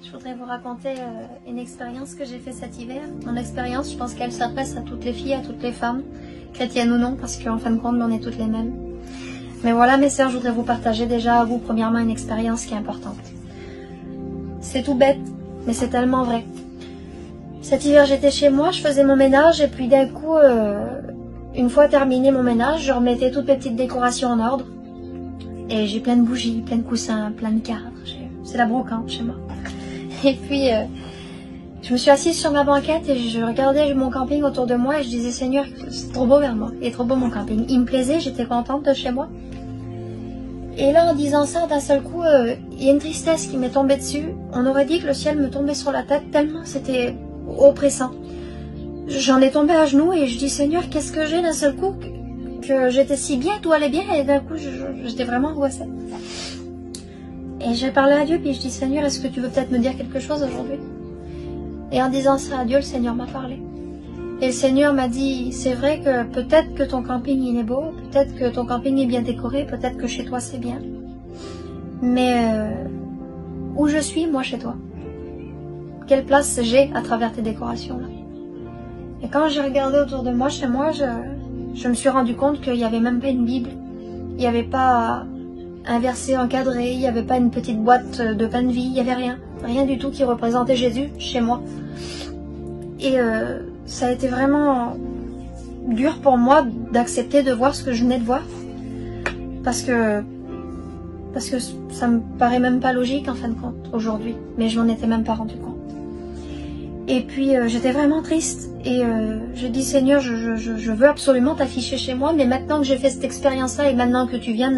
Je voudrais vous raconter une expérience que j'ai faite cet hiver. Mon expérience, je pense qu'elle s'adresse à toutes les filles, à toutes les femmes, chrétiennes ou non, parce qu'en fin de compte, on est toutes les mêmes. Mais voilà, mes sœurs, je voudrais vous partager déjà à vous, premièrement, une expérience qui est importante. C'est tout bête, mais c'est tellement vrai. Cet hiver, j'étais chez moi, je faisais mon ménage, et puis d'un coup, une fois terminé mon ménage, je remettais toutes mes petites décorations en ordre. Et j'ai plein de bougies, plein de coussins, plein de cadres. C'est la brocante chez moi. Et puis, je me suis assise sur ma banquette et je regardais mon camping autour de moi et je disais, Seigneur, c'est trop beau vers moi. Il est trop beau mon camping. Il me plaisait, j'étais contente de chez moi. Et là, en disant ça, d'un seul coup, il y a une tristesse qui m'est tombée dessus. On aurait dit que le ciel me tombait sur la tête tellement c'était oppressant. J'en ai tombé à genoux et je dis, Seigneur, qu'est-ce que j'ai d'un seul coup que j'étais si bien, tout allait bien et d'un coup, j'étais vraiment angoissée. Et j'ai parlé à Dieu, puis je dis, Seigneur, est-ce que tu veux peut-être me dire quelque chose aujourd'hui? Et en disant ça à Dieu, le Seigneur m'a parlé. Et le Seigneur m'a dit, c'est vrai que peut-être que ton camping il est beau, peut-être que ton camping est bien décoré, peut-être que chez toi c'est bien. Mais où je suis, moi, chez toi? Quelle place j'ai à travers tes décorations-là? Et quand j'ai regardé autour de moi, chez moi, je me suis rendu compte qu'il n'y avait même pas une Bible. Il n'y avait pas un verset encadré, il n'y avait pas une petite boîte de pain de vie, il n'y avait rien. Rien du tout qui représentait Jésus chez moi. Et ça a été vraiment dur pour moi d'accepter de voir ce que je venais de voir. Parce que ça me paraît même pas logique en fin de compte aujourd'hui. Mais je m'en étais même pas rendu compte. Et puis j'étais vraiment triste. Et je dis, Seigneur, je veux absolument t'afficher chez moi. Mais maintenant que j'ai fait cette expérience-là et maintenant que tu viens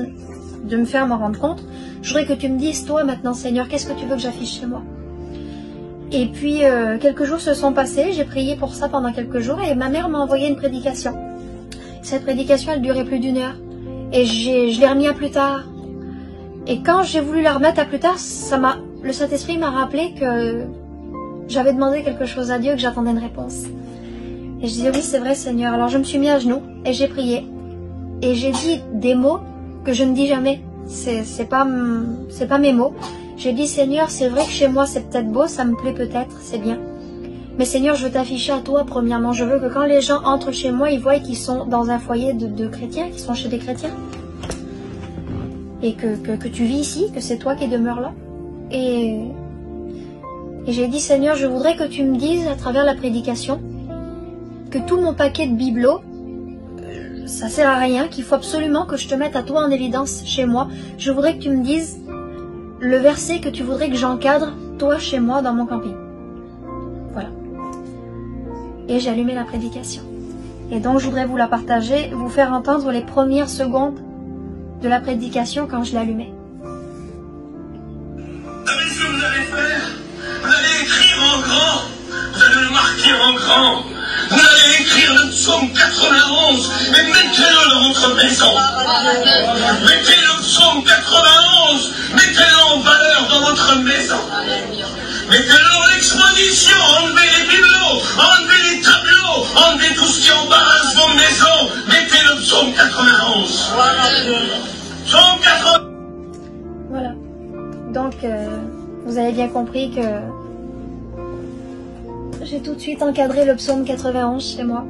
de me faire m'en rendre compte, je voudrais que tu me dises, toi maintenant, Seigneur, qu'est-ce que tu veux que j'affiche chez moi? Et puis quelques jours se sont passés, j'ai prié pour ça pendant quelques jours et ma mère m'a envoyé une prédication. Cette prédication, elle durait plus d'1 heure et je l'ai remis à plus tard. Et quand j'ai voulu la remettre à plus tard, le Saint-Esprit m'a rappelé que j'avais demandé quelque chose à Dieu et que j'attendais une réponse. Et je disais, oui, c'est vrai, Seigneur. Alors je me suis mis à genoux et j'ai prié. Et j'ai dit des mots que je ne dis jamais. C'est pas mes mots. J'ai dit, Seigneur, c'est vrai que chez moi c'est peut-être beau, ça me plaît peut-être, c'est bien. Mais Seigneur, je veux t'afficher à toi premièrement. Je veux que quand les gens entrent chez moi, ils voient qu'ils sont dans un foyer de chrétiens, qu'ils sont chez des chrétiens. Et que tu vis ici, que c'est toi qui demeures là. Et j'ai dit, Seigneur, je voudrais que tu me dises à travers la prédication que tout mon paquet de bibelots, ça sert à rien, qu'il faut absolument que je te mette à toi en évidence chez moi. Je voudrais que tu me dises le verset que tu voudrais que j'encadre, toi, chez moi, dans mon camping. Voilà. Et j'ai allumé la prédication. Et donc, je voudrais vous la partager, vous faire entendre les premières secondes de la prédication quand je l'allumais. Vous savez ce que vous allez faire? Vous allez écrire en grand. Vous allez le marquer en grand. Vous allez écrire le psaume 91 et mettez-le dans votre maison. Mettez le psaume 91, mettez-le en valeur dans votre maison. Mettez-le dans l'exposition, enlevez les bibelots, enlevez les tableaux, enlevez tout ce qui embarrasse vos maisons. Mettez le psaume 91. Psaume 91. Voilà. Donc, vous avez bien compris que j'ai tout de suite encadré le psaume 91 chez moi.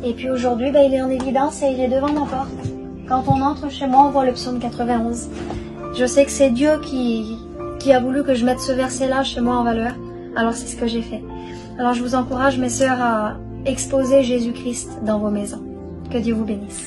Et puis aujourd'hui, il est en évidence et il est devant ma porte. Quand on entre chez moi, on voit le psaume 91. Je sais que c'est Dieu qui a voulu que je mette ce verset-là chez moi en valeur. Alors c'est ce que j'ai fait. Alors je vous encourage, mes sœurs, à exposer Jésus-Christ dans vos maisons. Que Dieu vous bénisse.